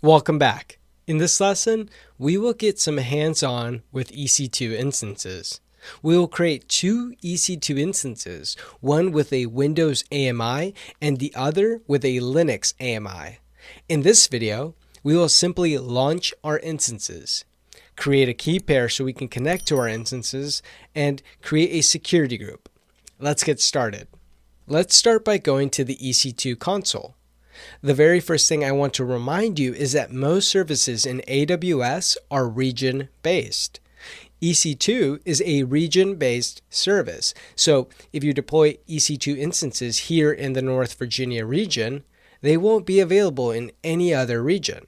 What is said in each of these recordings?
Welcome back. In this lesson, we will get some hands-on with EC2 instances. We will create two EC2 instances, one with a Windows AMI and the other with a Linux AMI. In this video, we will simply launch our instances, create a key pair so we can connect to our instances, and create a security group. Let's get started. Let's start by going to the Ec2 console. The very first thing I want to remind you is that most services in AWS are region-based. EC2 is a region-based service, so if you deploy EC2 instances here in the North Virginia region, they won't be available in any other region.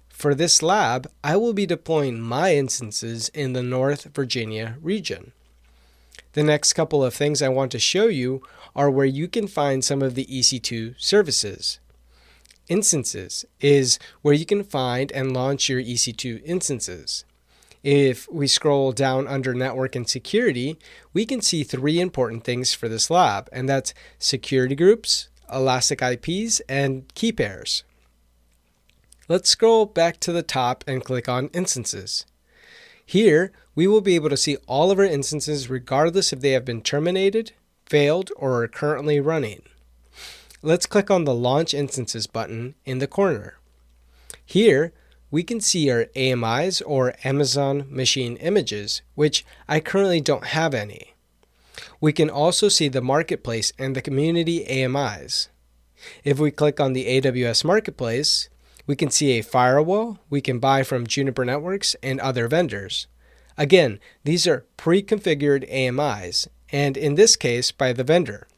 For this lab, I will be deploying my instances in the North Virginia region. The next couple of things I want to show you are where you can find some of the EC2 services. Instances is where you can find and launch your EC2 instances. If we scroll down under Network and Security, we can see three important things for this lab, and that's security groups, elastic IPs, and key pairs. Let's scroll back to the top and click on Instances. Here, we will be able to see all of our instances regardless if they have been terminated, failed, or are currently running. Let's click on the Launch Instances button in the corner. Here, we can see our AMIs or Amazon Machine Images, which I currently don't have any. We can also see the Marketplace and the Community AMIs. If we click on the AWS Marketplace, we can see a firewall we can buy from Juniper Networks and other vendors. Again, these are pre-configured AMIs, and in this case by the vendor.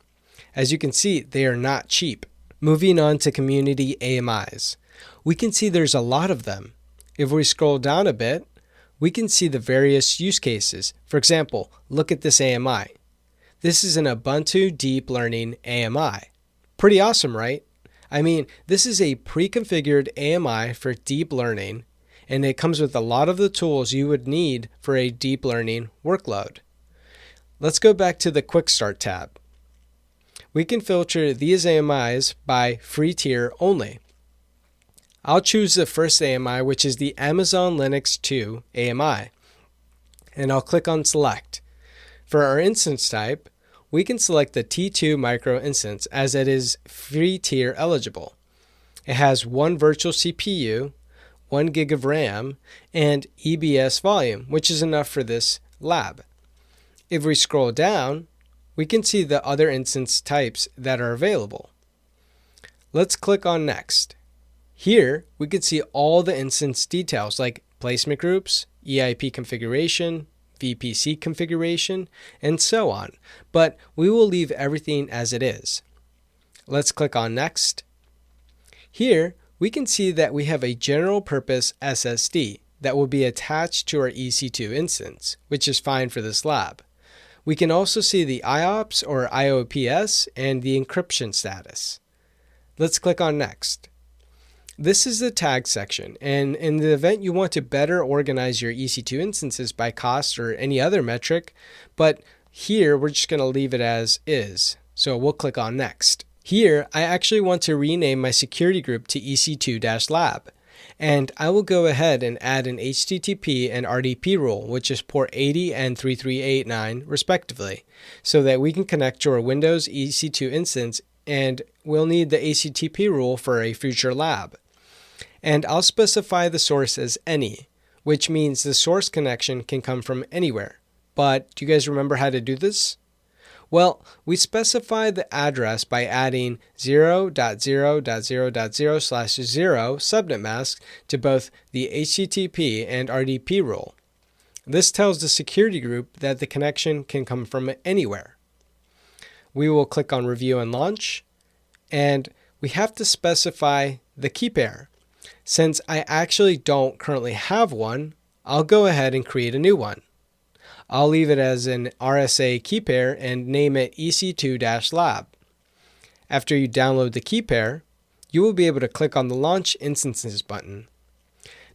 As you can see, they are not cheap. Moving on to community AMIs. We can see there's a lot of them. If we scroll down a bit, we can see the various use cases. For example, look at this AMI. This is an Ubuntu Deep Learning AMI. Pretty awesome, right? I mean, this is a pre-configured AMI for deep learning, and it comes with a lot of the tools you would need for a deep learning workload. Let's go back to the Quick Start tab. We can filter these AMIs by free tier only. I'll choose the first AMI, which is the Amazon Linux 2 AMI, and I'll click on Select. For our instance type, we can select the T2 micro instance as it is free tier eligible. It has one virtual CPU, 1 gig of RAM, and EBS volume, which is enough for this lab. If we scroll down, we can see the other instance types that are available. Let's click on Next. Here, we can see all the instance details like placement groups, EIP configuration, VPC configuration, and so on, but we will leave everything as it is. Let's click on Next. Here, we can see that we have a general purpose SSD that will be attached to our EC2 instance, which is fine for this lab. We can also see the IOPS or IOPS and the encryption status. Let's click on Next. This is the tag section, and in the event you want to better organize your EC2 instances by cost or any other metric, but here we're just going to leave it as is, so we'll click on Next. Here, I actually want to rename my security group to EC2-Lab. And I will go ahead and add an HTTP and RDP rule, which is port 80 and 3389 respectively, so that we can connect to our Windows EC2 instance, and we'll need the HTTP rule for a future lab. And I'll specify the source as any, which means the source connection can come from anywhere. But do you guys remember how to do this? Well, we specify the address by adding 0.0.0.0/0 subnet mask to both the HTTP and RDP rule. This tells the security group that the connection can come from anywhere. We will click on Review and Launch, and we have to specify the key pair. Since I actually don't currently have one, I'll go ahead and create a new one. I'll leave it as an RSA key pair and name it EC2-Lab. After you download the key pair, you will be able to click on the Launch Instances button.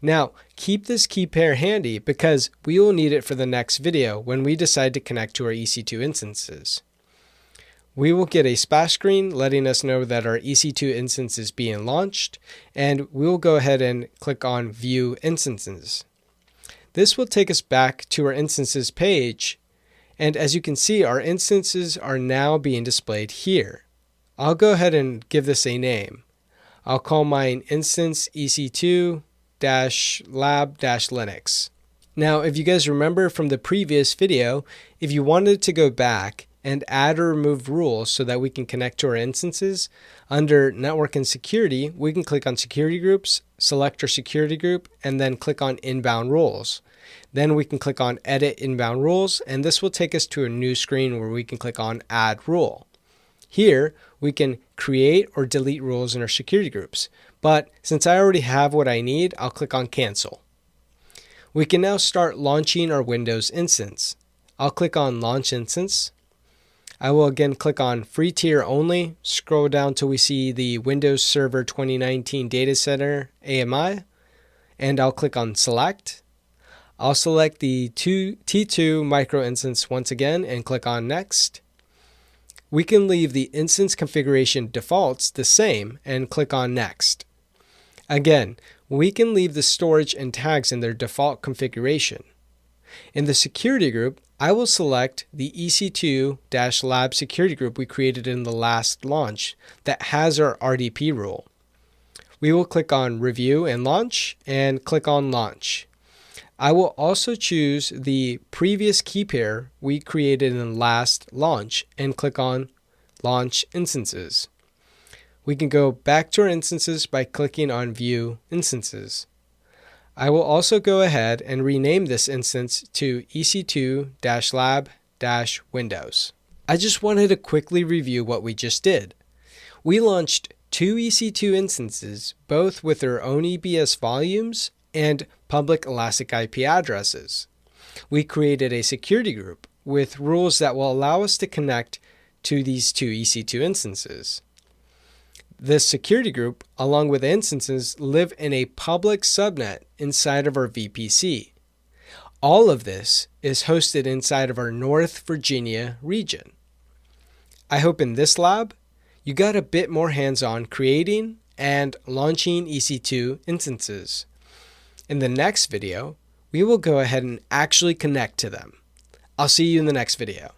Now, keep this key pair handy because we will need it for the next video when we decide to connect to our EC2 instances. We will get a splash screen letting us know that our EC2 instance is being launched, and we'll go ahead and click on View Instances. This will take us back to our instances page, and as you can see, our instances are now being displayed here. I'll go ahead and give this a name. I'll call mine instance ec2-lab-linux. Now, if you guys remember from the previous video, if you wanted to go back and add or remove rules so that we can connect to our instances, under Network and Security, we can click on Security Groups, select our security group, and then click on Inbound Rules. Then we can click on Edit Inbound Rules, and this will take us to a new screen where we can click on Add Rule. Here, we can create or delete rules in our security groups, but since I already have what I need, I'll click on Cancel. We can now start launching our Windows instance. I'll click on Launch Instance. I will again click on Free Tier Only, scroll down till we see the Windows Server 2019 Data Center AMI, and I'll click on Select. I'll select the T2 micro instance once again and click on Next. We can leave the instance configuration defaults the same and click on Next. Again, we can leave the storage and tags in their default configuration. In the security group, I will select the EC2-lab security group we created in the last launch that has our RDP rule. We will click on Review and Launch and click on Launch. I will also choose the previous key pair we created in the last launch and click on Launch Instances. We can go back to our instances by clicking on View Instances. I will also go ahead and rename this instance to ec2-lab-windows. I just wanted to quickly review what we just did. We launched two EC2 instances, both with their own EBS volumes and public elastic IP addresses. We created a security group with rules that will allow us to connect to these two EC2 instances. This security group, along with instances, live in a public subnet inside of our VPC. All of this is hosted inside of our North Virginia region. I hope in this lab, you got a bit more hands-on creating and launching EC2 instances. In the next video, we will go ahead and actually connect to them. I'll see you in the next video.